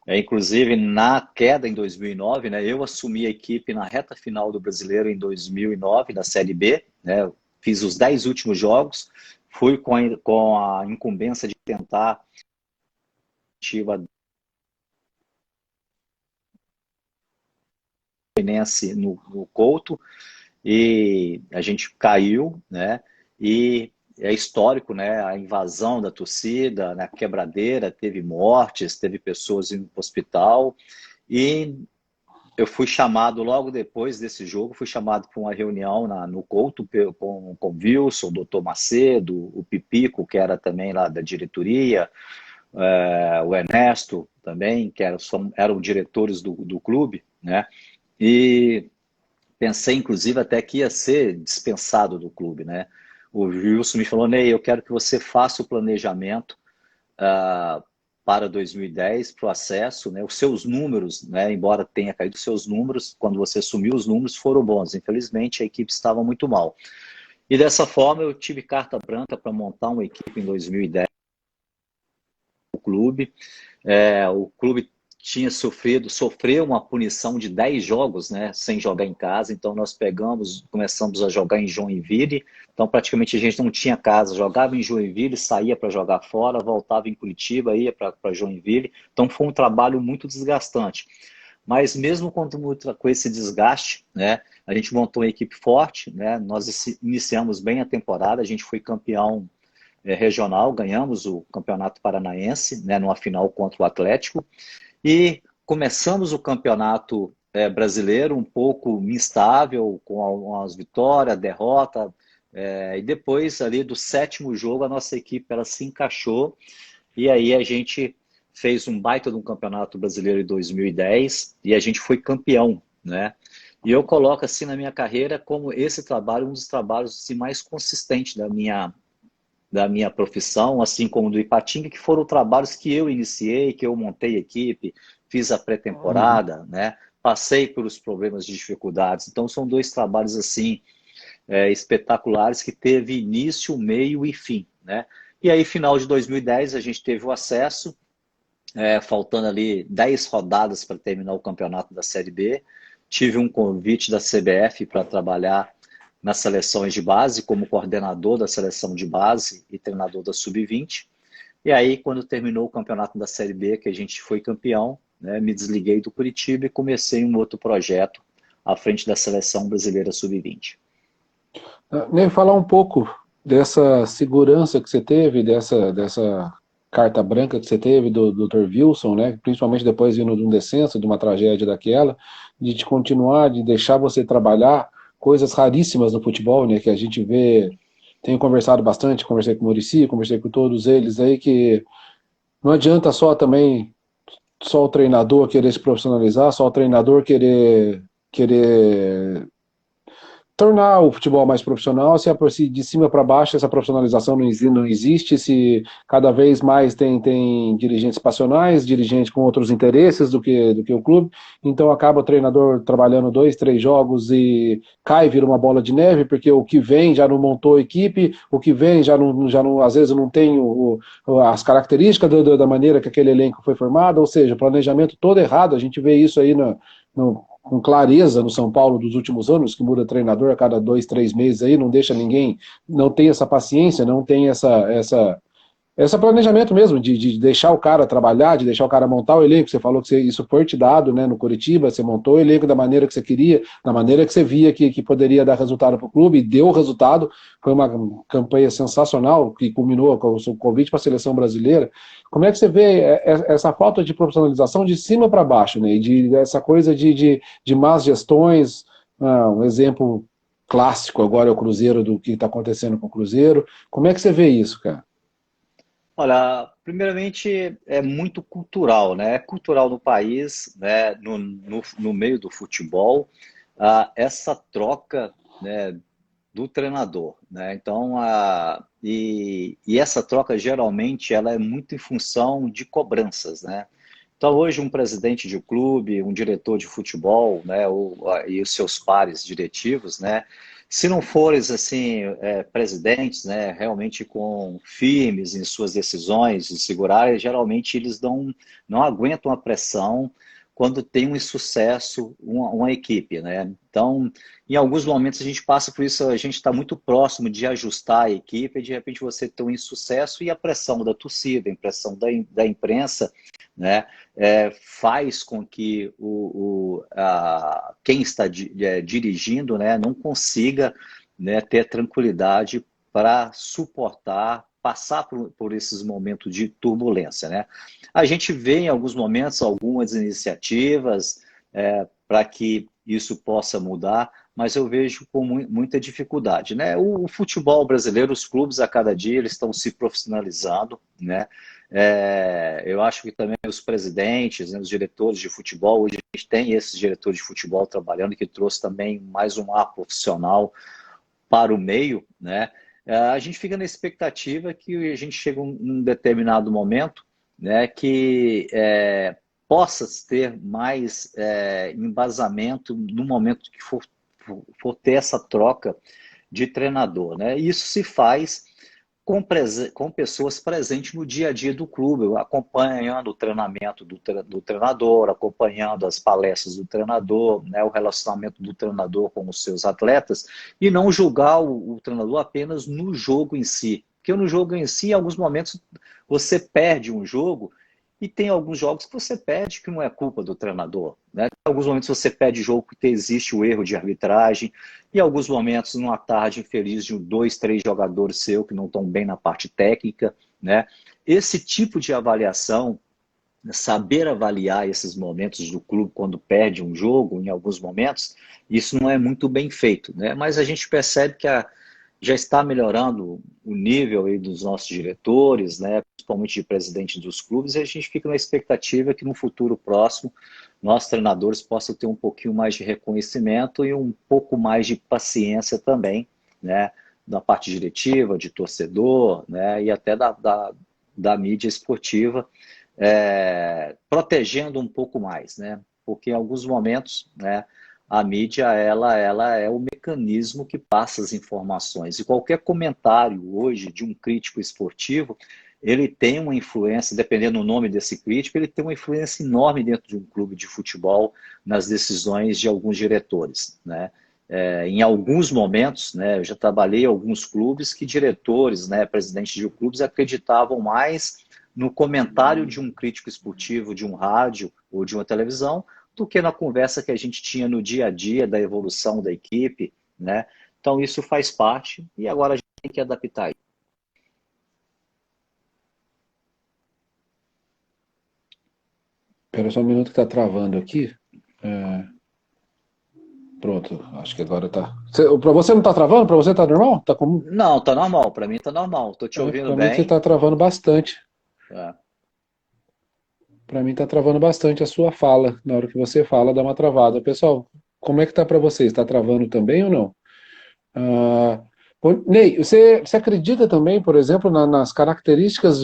Inclusive na queda em 2009, né? Eu assumi a equipe na reta final do Brasileiro em 2009 da Série B, né? Fiz os 10 últimos jogos, fui com a incumbência de tentar Fluminense no Couto e a gente caiu, né? e é histórico, né? A invasão da torcida, na quebradeira, teve mortes, teve pessoas indo para o hospital, e eu fui chamado logo depois desse jogo, fui chamado para uma reunião no Couto com o Wilson, o doutor Macedo, o Pipico, que era também lá da diretoria, o Ernesto também, que eram diretores do clube, né? E pensei, inclusive, até que ia ser dispensado do clube, né? O Wilson me falou: Ney, eu quero que você faça o planejamento para 2010, para o acesso, né? Os seus números, né? Embora tenha caído os seus números, quando você sumiu, os números foram bons. Infelizmente, a equipe estava muito mal. E dessa forma, eu tive carta branca para montar uma equipe em 2010 no clube. O clube tinha sofreu uma punição de 10 jogos, né, sem jogar em casa, então nós começamos a jogar em Joinville, então praticamente a gente não tinha casa, jogava em Joinville, saía para jogar fora, voltava em Curitiba, ia para Joinville, então foi um trabalho muito desgastante. Mas mesmo com esse desgaste, né, a gente montou uma equipe forte, né, nós iniciamos bem a temporada, a gente foi campeão regional, ganhamos o Campeonato Paranaense, né, numa final contra o Atlético, e começamos o campeonato brasileiro um pouco instável, com algumas vitórias, derrota, e depois ali do 7º jogo a nossa equipe ela se encaixou, e aí a gente fez um baita de um campeonato brasileiro em 2010 e a gente foi campeão, né? E eu coloco assim na minha carreira como esse trabalho um dos trabalhos assim, mais consistentes da minha profissão, assim como do Ipatinga, que foram trabalhos que eu iniciei, que eu montei equipe, fiz a pré-temporada, né? Passei pelos problemas de dificuldades. Então, são 2 trabalhos assim espetaculares que teve início, meio e fim, né? E aí, final de 2010, a gente teve o acesso, faltando ali 10 rodadas para terminar o campeonato da Série B. Tive um convite da CBF para trabalhar nas seleções de base, como coordenador da seleção de base e treinador da Sub-20. E aí, quando terminou o campeonato da Série B, que a gente foi campeão, né, me desliguei do Curitiba e comecei um outro projeto à frente da seleção brasileira Sub-20. Nem falar um pouco dessa segurança que você teve, dessa carta branca que você teve do Dr. Wilson, né? Principalmente depois vindo de um descenso, de uma tragédia daquela, de te continuar, de deixar você trabalhar coisas raríssimas no futebol, né? Que a gente vê, tenho conversado bastante, conversei com o Muricy, conversei com todos eles aí, que não adianta só o treinador querer se profissionalizar, só o treinador querer tornar o futebol mais profissional, se de cima para baixo essa profissionalização não existe, se cada vez mais tem dirigentes passionais, dirigentes com outros interesses do que o clube, então acaba o treinador trabalhando 2, 3 jogos e vira uma bola de neve, porque o que vem já não montou a equipe, o que vem já não às vezes não tem as características da maneira que aquele elenco foi formado, ou seja, planejamento todo errado, a gente vê isso aí com clareza no São Paulo dos últimos anos, que muda treinador a cada 2, 3 meses aí, não deixa ninguém, não tem essa paciência, não tem esse planejamento mesmo, de deixar o cara trabalhar, de deixar o cara montar o elenco. Você falou que isso foi te dado, né, no Curitiba, você montou o elenco da maneira que você queria, da maneira que você via que poderia dar resultado para o clube, e deu resultado. Foi uma campanha sensacional, que culminou com o seu convite para a seleção brasileira. Como é que você vê essa falta de profissionalização de cima para baixo, né, e essa coisa de más gestões? Um exemplo clássico agora é o Cruzeiro, do que está acontecendo com o Cruzeiro. Como é que você vê isso, cara? Olha, primeiramente é muito cultural, né? É cultural no país, né? No meio do futebol, essa troca, né, do treinador, né? Então, e essa troca geralmente ela é muito em função de cobranças, né? Então, hoje um presidente de clube, um diretor de futebol, né, e os seus pares diretivos, né, se não fores assim presidentes, né, realmente com firmes em suas decisões de segurar, geralmente eles não aguentam a pressão quando tem um insucesso uma equipe, né? Então, em alguns momentos a gente passa por isso, a gente está muito próximo de ajustar a equipe, e de repente você tem um insucesso e a pressão da torcida, a pressão da imprensa, né, faz com que quem está dirigindo, né, não consiga, né, ter tranquilidade para suportar, passar por esses momentos de turbulência, né? A gente vê em alguns momentos algumas iniciativas para que isso possa mudar, mas eu vejo com muita dificuldade, né? O futebol brasileiro, os clubes a cada dia eles estão se profissionalizando, né? Eu acho que também os presidentes, né, os diretores de futebol, hoje a gente tem esses diretores de futebol trabalhando, que trouxe também mais um ar profissional para o meio, né? A gente fica na expectativa que a gente chegue um determinado momento, né, que possa ter mais embasamento no momento que for ter essa troca de treinador, né? E isso se faz com pessoas presentes no dia a dia do clube, acompanhando o treinamento do treinador, acompanhando as palestras do treinador, né, o relacionamento do treinador com os seus atletas, e não julgar o treinador apenas no jogo em si. Porque no jogo em si, em alguns momentos, você perde um jogo, e tem alguns jogos que você perde que não é culpa do treinador, né? Em alguns momentos você perde jogo porque existe o erro de arbitragem, e em alguns momentos, numa tarde infeliz de 2, 3 jogadores seus que não estão bem na parte técnica, né? Esse tipo de avaliação, saber avaliar esses momentos do clube quando perde um jogo, em alguns momentos, isso não é muito bem feito, né? Mas a gente percebe que já está melhorando o nível aí dos nossos diretores, né, principalmente de presidente dos clubes, e a gente fica na expectativa que no futuro próximo nós treinadores possam ter um pouquinho mais de reconhecimento e um pouco mais de paciência também, né, da parte diretiva, de torcedor, né, e até da mídia esportiva, protegendo um pouco mais, né, porque em alguns momentos, né, a mídia ela é o mecanismo que passa as informações. E qualquer comentário hoje de um crítico esportivo, ele tem uma influência, dependendo do nome desse crítico, ele tem uma influência enorme dentro de um clube de futebol nas decisões de alguns diretores, né? Em alguns momentos, né, eu já trabalhei em alguns clubes que diretores, né, presidentes de clubes acreditavam mais no comentário de um crítico esportivo de um rádio ou de uma televisão do que na conversa que a gente tinha no dia a dia da evolução da equipe, né? Então isso faz parte e agora a gente tem que adaptar. Espera só um minuto que está travando aqui. Pronto, acho que agora tá. Para você não está travando? Para você está normal? Tá comum? Não, tá normal, para mim tá normal. Tô te ouvindo Para mim que bem. está travando bastante. É. Para mim está travando bastante a sua fala. Na hora que você fala, dá uma travada. Pessoal, como é que tá para vocês? Está travando também ou não? Ah, Ney, você acredita também, por exemplo, nas características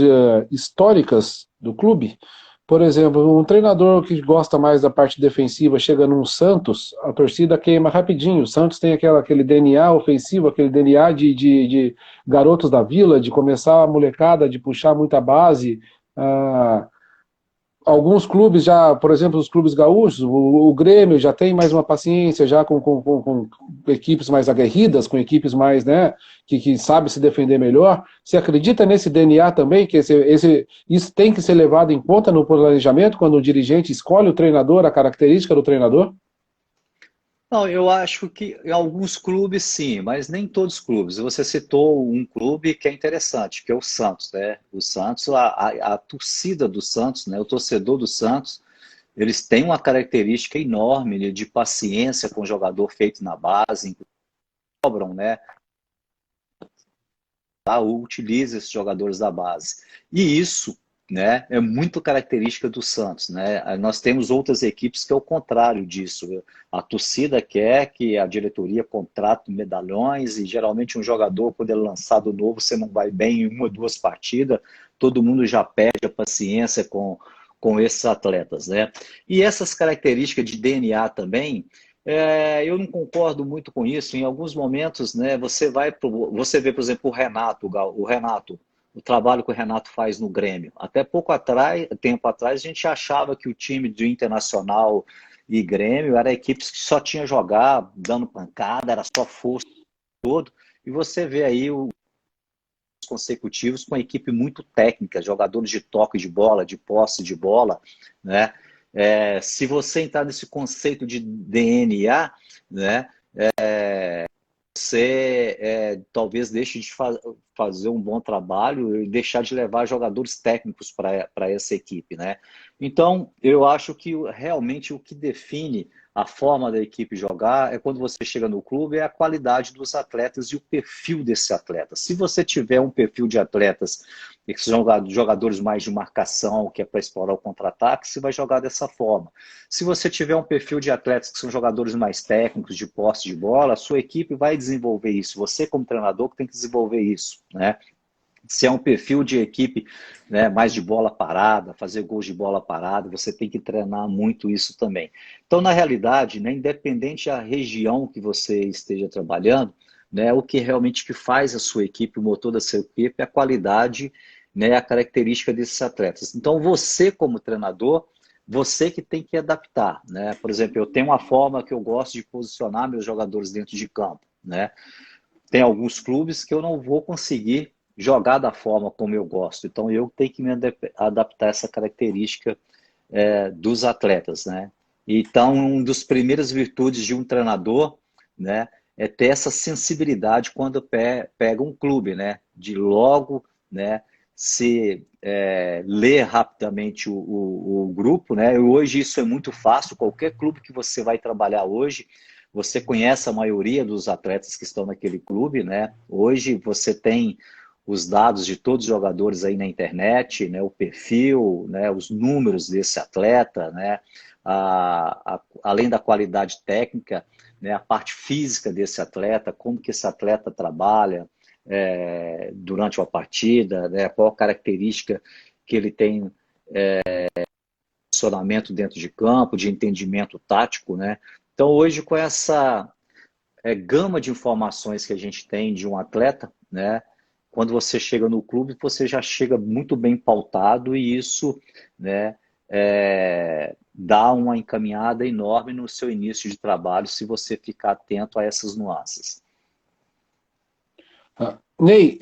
históricas do clube? Por exemplo, um treinador que gosta mais da parte defensiva chega num Santos, a torcida queima rapidinho. O Santos tem aquele DNA ofensivo, aquele DNA de garotos da vila, de começar a molecada, de puxar muita base. Ah, alguns clubes já, por exemplo, os clubes gaúchos, o Grêmio já tem mais uma paciência, já com equipes mais aguerridas, com equipes mais, né, que sabe se defender melhor. Você acredita nesse DNA também, que isso tem que ser levado em conta no planejamento, quando o dirigente escolhe o treinador, a característica do treinador? Não, eu acho que em alguns clubes sim, mas nem todos os clubes. Você citou um clube que é interessante, que é o Santos, né? O Santos, a torcida do Santos, né? O torcedor do Santos, eles têm uma característica enorme, né, de paciência com o jogador feito na base, cobram, né? Ou utiliza esses jogadores da base. E isso, né, é muito característica do Santos, né? Nós temos outras equipes que é o contrário disso. A torcida quer que a diretoria contrate medalhões e geralmente um jogador, quando ele é lançado novo, você não vai bem em 1 ou 2 partidas, todo mundo já perde a paciência com esses atletas, né? E essas características de DNA também, eu não concordo muito com isso. Em alguns momentos, né, você vê, por exemplo, o trabalho que o Renato faz no Grêmio. Até tempo atrás, a gente achava que o time do Internacional e Grêmio era equipes que só tinha jogar, dando pancada, era só força todo. E você vê aí os consecutivos com a equipe muito técnica, jogadores de toque de bola, de posse de bola, né? Se você entrar nesse conceito de DNA, né, você talvez deixe de fazer um bom trabalho e deixar de levar jogadores técnicos para essa equipe, né? Então, eu acho que realmente o que define a forma da equipe jogar é quando você chega no clube, é a qualidade dos atletas e o perfil desse atleta. Se você tiver um perfil de atletas que são jogadores mais de marcação, que é para explorar o contra-ataque, você vai jogar dessa forma. Se você tiver um perfil de atletas que são jogadores mais técnicos, de posse de bola, a sua equipe vai desenvolver isso. Você, como treinador, que tem que desenvolver isso, né? Se é um perfil de equipe, né, mais de bola parada, fazer gols de bola parada, você tem que treinar muito isso também. Então, na realidade, né, independente da região que você esteja trabalhando, né, o que realmente que faz a sua equipe, o motor da sua equipe, é a qualidade, né, a característica desses atletas. Então, você como treinador, você que tem que adaptar, né? Por exemplo, eu tenho uma forma que eu gosto de posicionar meus jogadores dentro de campo, né? Tem alguns clubes que eu não vou conseguir jogar da forma como eu gosto. Então, eu tenho que me adaptar a essa característica dos atletas, né? Então, uma das primeiras virtudes de um treinador, né, é ter essa sensibilidade quando pega um clube, né? De logo, né, se ler rapidamente o grupo, né? E hoje isso é muito fácil. Qualquer clube que você vai trabalhar hoje, você conhece a maioria dos atletas que estão naquele clube, né? Hoje você tem os dados de todos os jogadores aí na internet, né, o perfil, né, os números desse atleta, né, além da qualidade técnica, né, a parte física desse atleta, como que esse atleta trabalha durante uma partida, né, qual a característica que ele tem posicionamento dentro de campo, de entendimento tático, né? Então hoje com essa gama de informações que a gente tem de um atleta, né? Quando você chega no clube, você já chega muito bem pautado e isso, né, dá uma encaminhada enorme no seu início de trabalho se você ficar atento a essas nuances. Ney,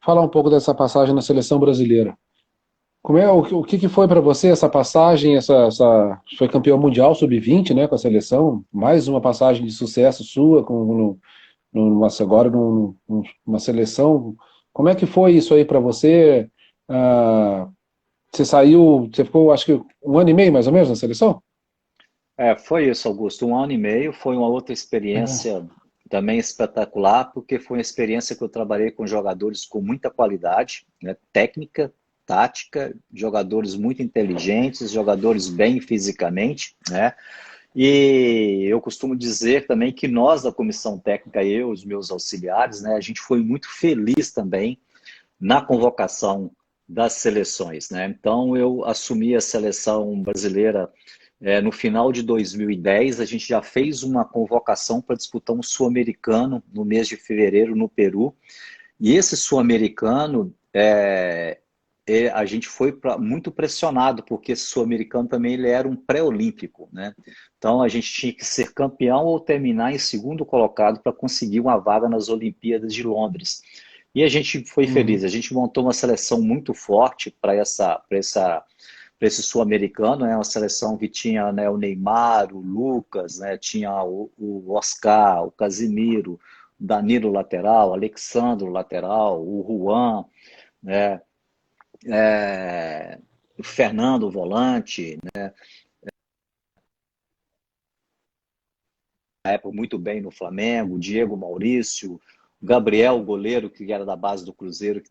falar um pouco dessa passagem na seleção brasileira. O que foi para você essa passagem? Foi campeão mundial sub-20, né, com a seleção. Mais uma passagem de sucesso sua agora numa seleção. Como é que foi isso aí para você? Você ficou, acho que um ano e meio mais ou menos na seleção? Foi isso, Augusto. Um ano e meio foi uma outra experiência também espetacular, porque foi uma experiência que eu trabalhei com jogadores com muita qualidade, né, técnica, tática, jogadores muito inteligentes, jogadores bem fisicamente, né? E eu costumo dizer também que nós da comissão técnica, eu, os meus auxiliares, né, a gente foi muito feliz também na convocação das seleções, né? Então eu assumi a seleção brasileira no final de 2010. A gente já fez uma convocação para disputar um sul-americano no mês de fevereiro no Peru. E esse sul-americano a gente foi muito pressionado, porque esse sul-americano também ele era um pré-olímpico, né? Então a gente tinha que ser campeão ou terminar em segundo colocado para conseguir uma vaga nas Olimpíadas de Londres. E a gente foi feliz, a gente montou uma seleção muito forte para esse sul-americano, né? Uma seleção que tinha, né, o Neymar, o Lucas, né? Tinha o Oscar, o Casimiro, o Danilo lateral, o Alexandro lateral, o Juan, né? O Fernando volante, né? Na época muito bem no Flamengo, o Diego Maurício, o Gabriel, o goleiro, que era da base do Cruzeiro, que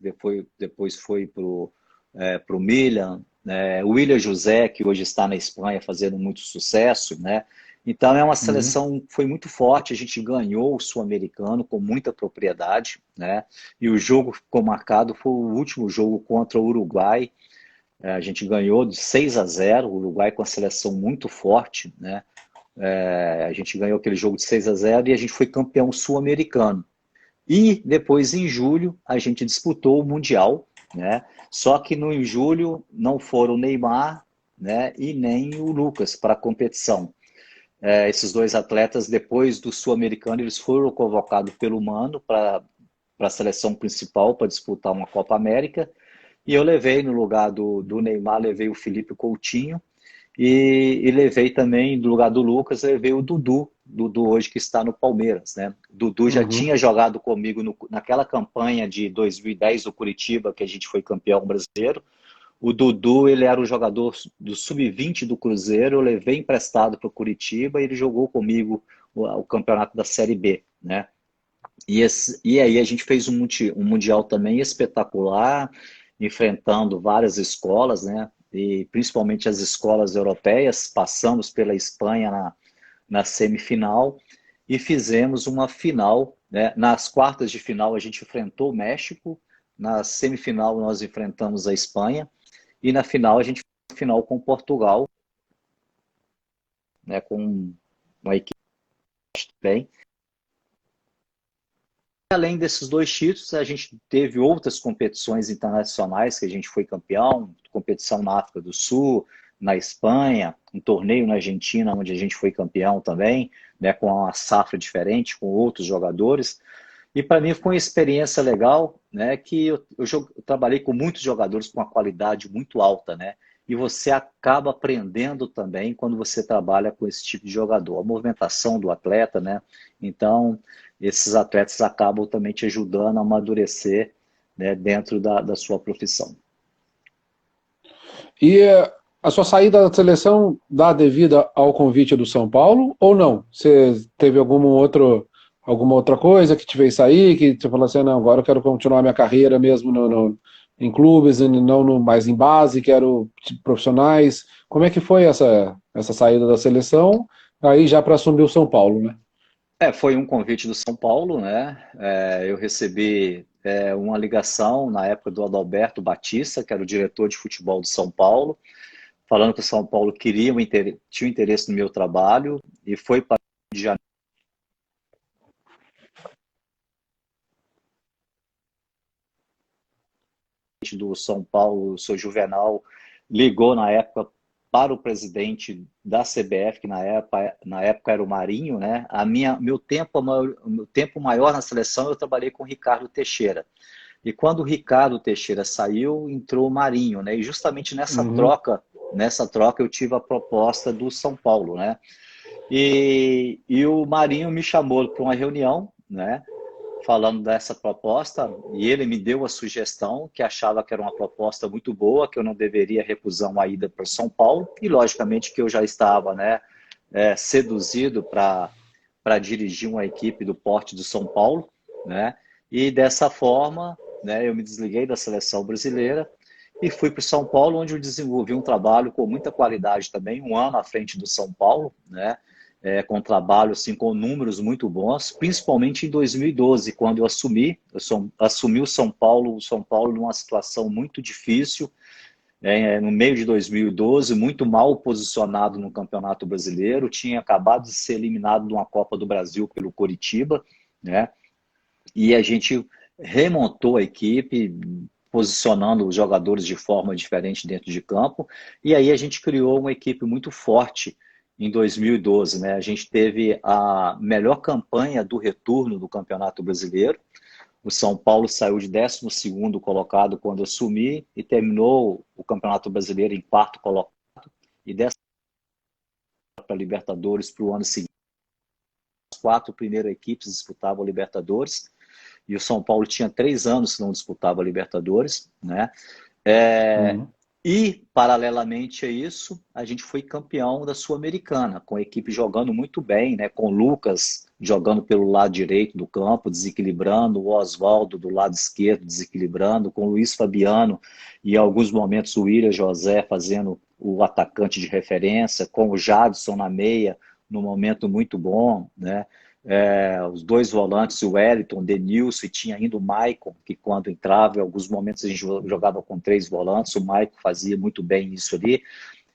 depois foi para o Milan, né? O William José, que hoje está na Espanha fazendo muito sucesso, né? Então é uma seleção que foi muito forte, a gente ganhou o Sul-Americano com muita propriedade, né? E o jogo que ficou marcado foi o último jogo contra o Uruguai. A gente ganhou de 6-0, o Uruguai com a seleção muito forte, né? A gente ganhou aquele jogo de 6-0 e a gente foi campeão sul-americano. E depois, em julho, a gente disputou o Mundial, né? Só que no em julho não foram o Neymar, né, e nem o Lucas para a competição. Esses dois atletas, depois do sul-americano, eles foram convocados pelo Mano para a seleção principal para disputar uma Copa América. E eu levei no lugar do Neymar, levei o Felipe Coutinho e levei também, no lugar do Lucas, levei o Dudu, Dudu hoje que está no Palmeiras, né? Dudu já tinha jogado comigo naquela campanha de 2010 do Curitiba, que a gente foi campeão brasileiro. O Dudu, ele era o jogador do sub-20 do Cruzeiro, eu levei emprestado para o Curitiba e ele jogou comigo o campeonato da Série B, né? E aí a gente fez um mundial também espetacular, enfrentando várias escolas, né? E principalmente as escolas europeias. Passamos pela Espanha na semifinal e fizemos uma final, né? Nas quartas de final a gente enfrentou o México, na semifinal nós enfrentamos a Espanha e na final a gente fez a final com Portugal, né? Com uma equipe bem. Além desses dois títulos, a gente teve outras competições internacionais que a gente foi campeão, competição na África do Sul, na Espanha, um torneio na Argentina, onde a gente foi campeão também, né, com uma safra diferente, com outros jogadores. E para mim foi uma experiência legal, né, que eu trabalhei com muitos jogadores com uma qualidade muito alta, né? E você acaba aprendendo também quando você trabalha com esse tipo de jogador, a movimentação do atleta, né? Então, esses atletas acabam também te ajudando a amadurecer, né, dentro da sua profissão. E a sua saída da seleção dá devida ao convite do São Paulo ou não? Você teve alguma outra coisa que te fez sair, que você falou assim, não, agora eu quero continuar minha carreira mesmo em clubes, e não mais em base, quero profissionais. Como é que foi essa saída da seleção, aí já para assumir o São Paulo, né? Foi um convite do São Paulo, né? Eu recebi uma ligação na época do Adalberto Batista, que era o diretor de futebol do São Paulo, falando que o São Paulo tinha interesse no meu trabalho e foi para o Rio de Janeiro do São Paulo, o seu Juvenal, ligou na época para o presidente da CBF, que na época era o Marinho, né? Meu tempo maior na seleção eu trabalhei com o Ricardo Teixeira. E quando o Ricardo Teixeira saiu, entrou o Marinho, né? E justamente nessa troca eu tive a proposta do São Paulo, né? E o Marinho me chamou para uma reunião, né? Falando dessa proposta, e ele me deu a sugestão que achava que era uma proposta muito boa, que eu não deveria recusar uma ida para São Paulo, e logicamente que eu já estava, né, seduzido para dirigir uma equipe do porte do São Paulo, né, e dessa forma, né, eu me desliguei da seleção brasileira e fui para o São Paulo, onde eu desenvolvi um trabalho com muita qualidade também, um ano à frente do São Paulo, né, com trabalho assim, com números muito bons, principalmente em 2012, quando eu assumi o São Paulo numa situação muito difícil, no meio de 2012, muito mal posicionado no Campeonato Brasileiro, tinha acabado de ser eliminado de uma Copa do Brasil pelo Coritiba, né? E a gente remontou a equipe, posicionando os jogadores de forma diferente dentro de campo, e aí a gente criou uma equipe muito forte em 2012, né? A gente teve a melhor campanha do retorno do Campeonato Brasileiro. O São Paulo saiu de 12º colocado quando eu assumi e terminou o Campeonato Brasileiro em 4º colocado. E dessa para a Libertadores para o ano seguinte, as 4 primeiras equipes disputavam a Libertadores. E o São Paulo tinha 3 anos que não disputava a Libertadores, né? E, paralelamente a isso, a gente foi campeão da Sul-Americana, com a equipe jogando muito bem, né? Com o Lucas jogando pelo lado direito do campo, desequilibrando, o Oswaldo do lado esquerdo desequilibrando, com o Luiz Fabiano e, em alguns momentos, o William José fazendo o atacante de referência, com o Jadson na meia, num momento muito bom, né? Os 2 volantes, o Wellington, o Denilson, e tinha ainda o Maicon, que quando entrava, em alguns momentos a gente jogava com 3 volantes, o Maicon fazia muito bem isso ali,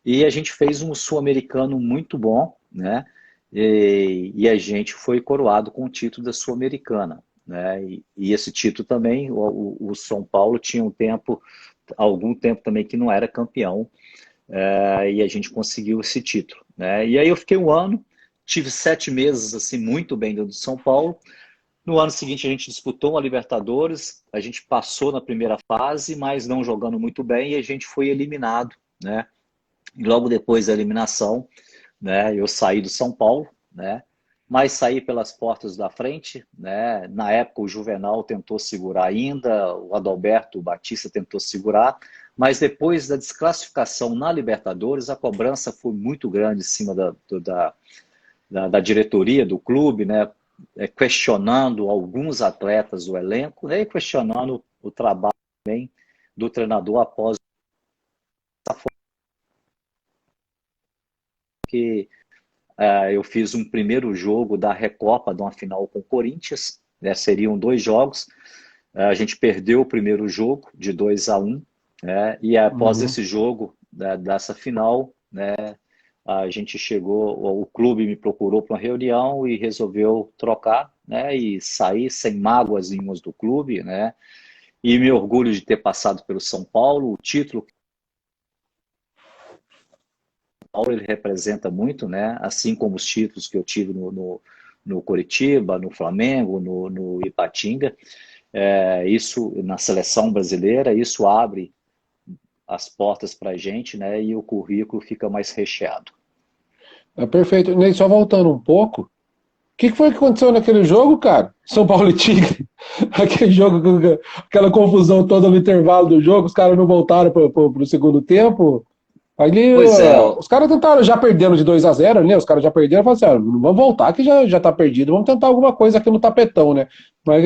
e a gente fez um sul-americano muito bom, né? E a gente foi coroado com o título da Sul-Americana, né? E esse título também, o São Paulo tinha algum tempo também que não era campeão, e a gente conseguiu esse título, né? E aí eu fiquei um ano, tive 7 meses assim muito bem dentro do São Paulo. No ano seguinte a gente disputou uma Libertadores, a gente passou na primeira fase, mas não jogando muito bem e a gente foi eliminado, né? E logo depois da eliminação, né, eu saí do São Paulo, né? mas saí pelas portas da frente, né? Na época o Juvenal tentou segurar ainda, o Adalberto Batista tentou segurar, mas depois da desclassificação na Libertadores, a cobrança foi muito grande em cima da diretoria do clube, né? Questionando alguns atletas do elenco, né? E questionando o trabalho também do treinador após que eu fiz um primeiro jogo da Recopa de uma final com o Corinthians, né? Seriam 2 jogos. A gente perdeu o primeiro jogo de 2-1, né? E após esse jogo, né, dessa final, né, a gente chegou, o clube me procurou para uma reunião e resolveu trocar, né, e sair sem mágoas nenhumas do clube, né? E me orgulho de ter passado pelo São Paulo, o título que o São Paulo ele representa muito, né? Assim como os títulos que eu tive no Coritiba, no Flamengo, no Ipatinga. Isso na seleção brasileira, isso abre as portas para a gente, né? E o currículo fica mais recheado. Perfeito. Ney, só voltando um pouco, o que foi que aconteceu naquele jogo, cara? São Paulo e Tigre. Aquele jogo, aquela confusão toda no intervalo do jogo, os caras não voltaram pro segundo tempo. Ali, Pois é, os caras tentaram, já perdendo de 2-0, né? Os caras já perderam, falaram assim, não vamos voltar que já tá perdido, vamos tentar alguma coisa aqui no tapetão, né? Mas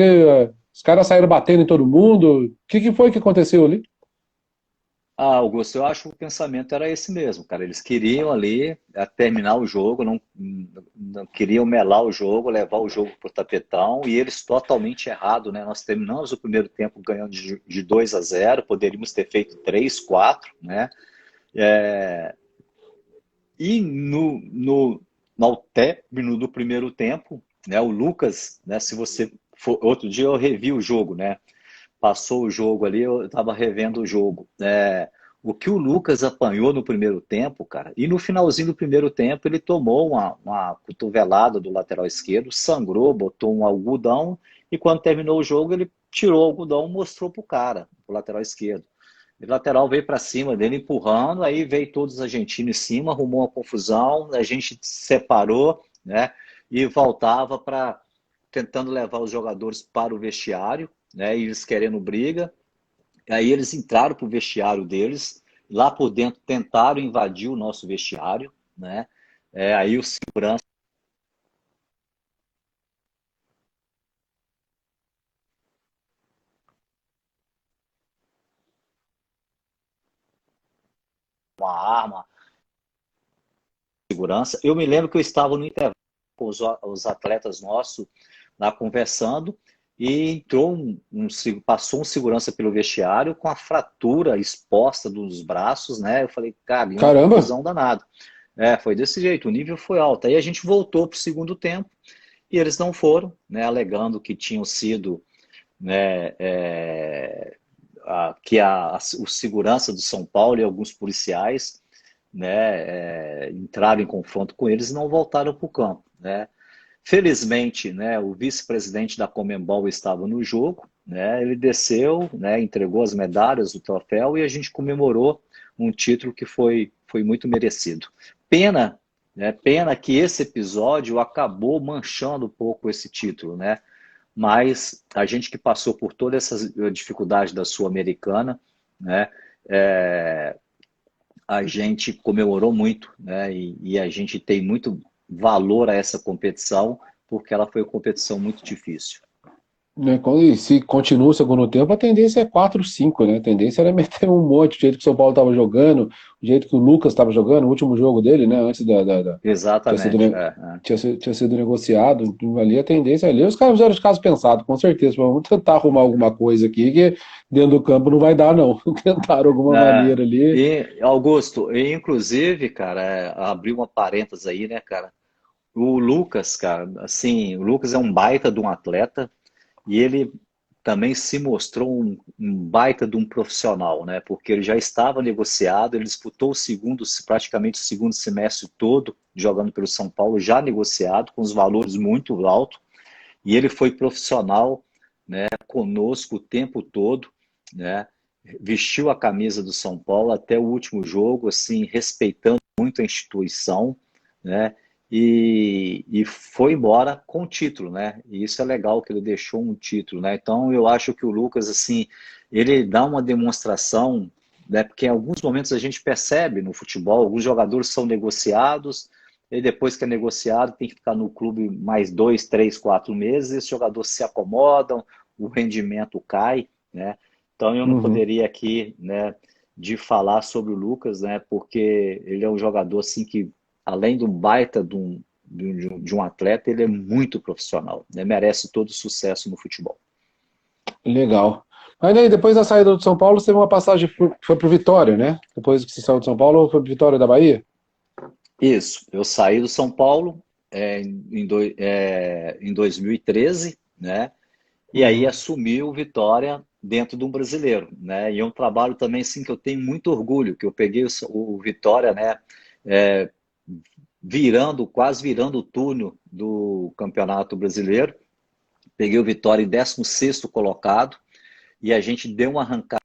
os caras saíram batendo em todo mundo. O que foi que aconteceu ali? Augusto, eu acho que o pensamento era esse mesmo, cara. Eles queriam ali terminar o jogo, não queriam melar o jogo, levar o jogo para o tapetão, e eles totalmente errado, né? Nós terminamos o primeiro tempo ganhando de 2-0, poderíamos ter feito 3, 4, né? E no término do primeiro tempo, né, o Lucas, né, se você for, outro dia eu revi o jogo, né? Passou o jogo ali, eu estava revendo o jogo. O que o Lucas apanhou no primeiro tempo, cara, e no finalzinho do primeiro tempo ele tomou uma cotovelada do lateral esquerdo, sangrou, botou um algodão, e quando terminou o jogo ele tirou o algodão e mostrou pro cara, pro lateral esquerdo. O lateral veio para cima dele empurrando, aí veio todos os argentinos em cima, arrumou uma confusão, a gente separou, né? E voltava para tentando levar os jogadores para o vestiário, né? E eles querendo briga. Aí eles entraram para o vestiário deles, lá por dentro tentaram invadir o nosso vestiário, né? Aí o segurança com a arma, segurança. Eu me lembro que eu estava no intervalo com os atletas nossos lá conversando e entrou passou um segurança pelo vestiário com a fratura exposta dos braços, né? Eu falei, cara, e uma Caramba! confusão danada. Foi desse jeito, o nível foi alto. Aí a gente voltou para o segundo tempo e eles não foram, né? Alegando que tinham sido, né? O segurança do São Paulo e alguns policiais, né, entraram em confronto com eles e não voltaram para o campo, né? Felizmente, né, o vice-presidente da Conmebol estava no jogo, né? Ele desceu, né, entregou as medalhas, o troféu e a gente comemorou um título que foi muito merecido. Pena, né? Pena que esse episódio acabou manchando um pouco esse título, né? Mas a gente que passou por toda essa dificuldade da Sul-Americana, né? É, a gente comemorou muito, né? E a gente tem muito valor a essa competição, porque ela foi uma competição muito difícil. Né, e se continua o segundo tempo, a tendência é 4-5, né? A tendência era meter um monte, do jeito que o São Paulo estava jogando, do jeito que o Lucas estava jogando, o último jogo dele, né? Antes tinha sido, Exatamente. tinha sido negociado. Então, ali a tendência ali, os caras fizeram de caso pensado, com certeza. Vamos tentar arrumar alguma coisa aqui, que dentro do campo não vai dar, não. Tentaram alguma maneira ali. E, Augusto, inclusive, cara, abri uma parênteses aí, né, cara? O Lucas, cara, assim, o Lucas é um baita de um atleta e ele também se mostrou um baita de um profissional, né? Porque ele já estava negociado, ele disputou praticamente o segundo semestre todo jogando pelo São Paulo, já negociado, com os valores muito altos, e ele foi profissional, né, conosco o tempo todo, né? Vestiu a camisa do São Paulo até o último jogo, assim, respeitando muito a instituição, né? e foi embora com o título, né? E isso é legal que ele deixou um título, né? Então eu acho que o Lucas, assim, ele dá uma demonstração, né? Porque em alguns momentos a gente percebe no futebol, alguns jogadores são negociados, e depois que é negociado tem que ficar no clube mais 2, 3, 4 meses, e esses jogadores se acomodam, o rendimento cai, né? Então eu não Uhum. poderia aqui, né, de falar sobre o Lucas, né? Porque ele é um jogador assim que além de um baita de um atleta, ele é muito profissional, né? Merece todo o sucesso no futebol. Legal. Mas aí, depois da saída do São Paulo, você teve uma passagem, foi pro Vitória, né? Depois que você saiu de São Paulo, foi pro Vitória da Bahia? Isso, eu saí do São Paulo em 2013, né? E aí Uhum. assumi o Vitória dentro de um brasileiro, né? E é um trabalho também assim que eu tenho muito orgulho, que eu peguei o Vitória, né? é, quase virando o túnel do Campeonato Brasileiro. Peguei o Vitória em 16º colocado e a gente deu uma arrancada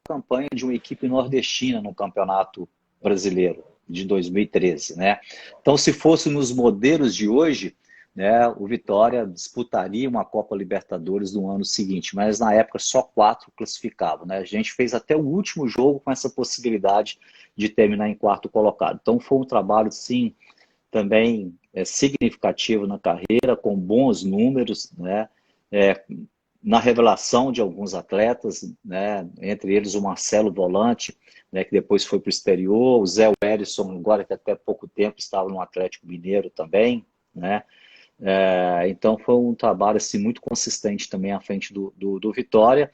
campanha de uma equipe nordestina no Campeonato Brasileiro de 2013, né? Então, se fosse nos modelos de hoje, né, o Vitória disputaria uma Copa Libertadores no ano seguinte, mas na época só 4 classificavam, né? A gente fez até o último jogo com essa possibilidade de terminar em quarto colocado. Então, foi um trabalho, sim, também significativo na carreira, com bons números, né? É, na revelação de alguns atletas, né? Entre eles o Marcelo Volante, né? Que depois foi para o exterior, o Zé Wellison, agora que até pouco tempo estava no Atlético Mineiro também, né? Então foi um trabalho assim, muito consistente também à frente do Vitória.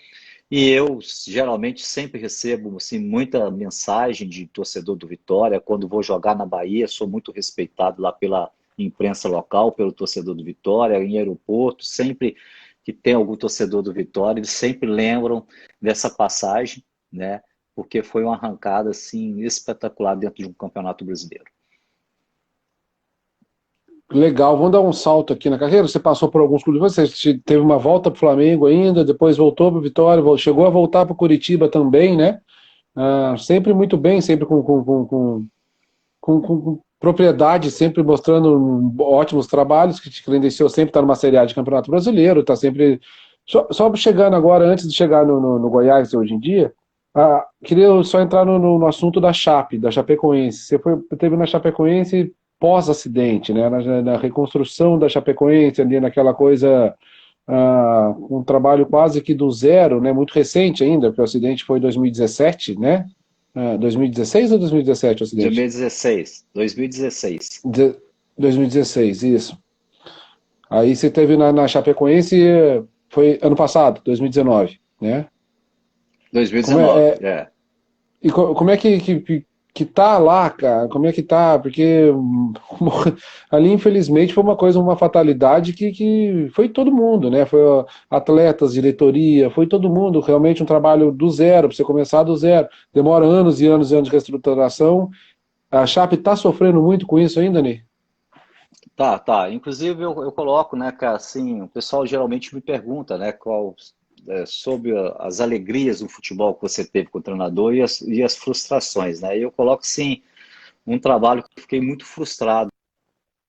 E eu geralmente sempre recebo assim, muita mensagem de torcedor do Vitória. Quando vou jogar na Bahia, sou muito respeitado lá pela imprensa local, pelo torcedor do Vitória, em aeroporto, sempre que tem algum torcedor do Vitória, eles sempre lembram dessa passagem, né? Porque foi uma arrancada assim espetacular dentro de um campeonato brasileiro. Legal, vamos dar um salto aqui na carreira. Você passou por alguns clubes, você teve uma volta para o Flamengo ainda, depois voltou para o Vitória, chegou a voltar para o Curitiba também, né? Sempre muito bem, sempre com propriedade, sempre mostrando ótimos trabalhos, que te credenciou sempre estar numa Série A de Campeonato Brasileiro, está sempre. Só chegando agora, antes de chegar no Goiás hoje em dia, queria só entrar no assunto da Chape, da Chapecoense. Teve na Chapecoense pós-acidente, né? Na reconstrução da Chapecoense, ali naquela coisa, um trabalho quase que do zero, né? Muito recente ainda, porque o acidente foi em 2017, né? 2016 ou 2017 o acidente? 2016, 2016. 2016, isso. Aí você teve na Chapecoense, foi ano passado, 2019, né? Como 2019, como é que tá lá, cara? Como é que tá? Porque ali, infelizmente, foi uma coisa, uma fatalidade que foi todo mundo, né? Foi atletas, diretoria, foi todo mundo, realmente um trabalho do zero, para você começar do zero. Demora anos e anos e anos de reestruturação. A Chape tá sofrendo muito com isso ainda, Ney? Tá, tá. Inclusive eu coloco, né, cara, assim, o pessoal geralmente me pergunta, né, sobre as alegrias no futebol que você teve com o treinador e as frustrações, né? E eu coloco, sim, um trabalho que eu fiquei muito frustrado,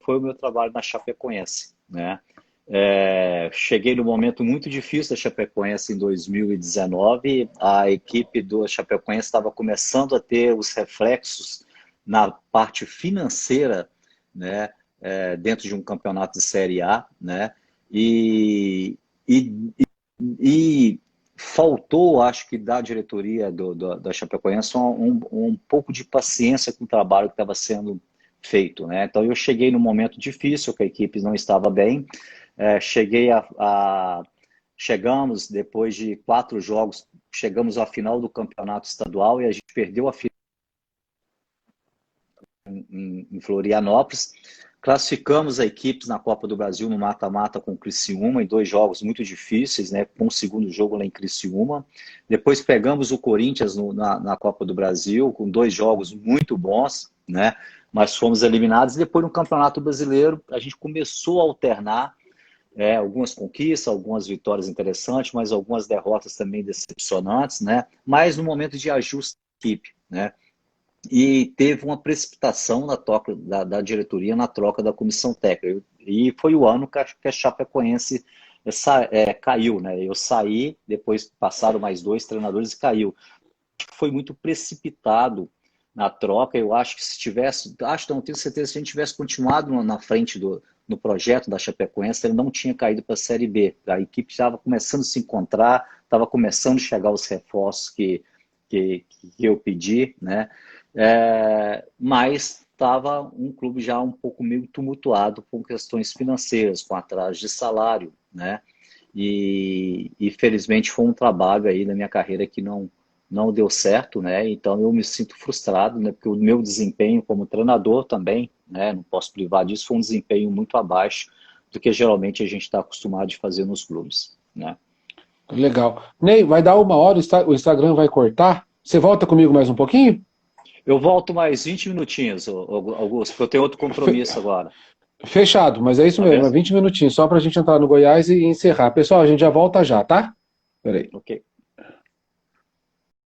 foi o meu trabalho na Chapecoense, né? Cheguei num momento muito difícil da Chapecoense em 2019, a equipe do Chapecoense estava começando a ter os reflexos na parte financeira, né, dentro de um campeonato de Série A, né, e, e, e faltou, acho que da diretoria da Chapecoense um pouco de paciência com o trabalho que estava sendo feito, né? Então eu cheguei num momento difícil, que a equipe não estava bem, chegamos depois de 4 jogos, chegamos à final do campeonato estadual e a gente perdeu a final em Florianópolis. Classificamos a equipes na Copa do Brasil no mata-mata com o Criciúma, em 2 jogos muito difíceis, né, com o segundo jogo lá em Criciúma. Depois pegamos o Corinthians na Copa do Brasil, com 2 jogos muito bons, né, mas fomos eliminados. E depois no Campeonato Brasileiro, a gente começou a alternar, algumas conquistas, algumas vitórias interessantes, mas algumas derrotas também decepcionantes, né? Mas no momento de ajuste da equipe, né? E teve uma precipitação na troca da diretoria na troca da comissão técnica. E foi o ano que a Chapecoense caiu, né? Eu saí, depois passaram mais 2 treinadores e caiu. Foi muito precipitado na troca. Eu acho que se tivesse, não tenho certeza, se a gente tivesse continuado na frente no projeto da Chapecoense, ele não tinha caído para a Série B. A equipe estava começando a se encontrar, estava começando a chegar os reforços que eu pedi, né? Mas estava um clube já um pouco meio tumultuado com questões financeiras, com atraso de salário, né? E felizmente foi um trabalho aí na minha carreira que não deu certo, né? Então eu me sinto frustrado, né? Porque o meu desempenho como treinador também, né? Não posso privar disso, foi um desempenho muito abaixo do que geralmente a gente está acostumado de fazer nos clubes, né? Legal. Ney, vai dar 1 hora, o Instagram vai cortar. Você volta comigo mais um pouquinho? Eu volto mais 20 minutinhos, Augusto, porque eu tenho outro compromisso agora. Fechado, mas é isso Tá mesmo, bem? é 20 minutinhos, só pra gente entrar no Goiás e encerrar. Pessoal, a gente já volta já, tá? Peraí. Ok.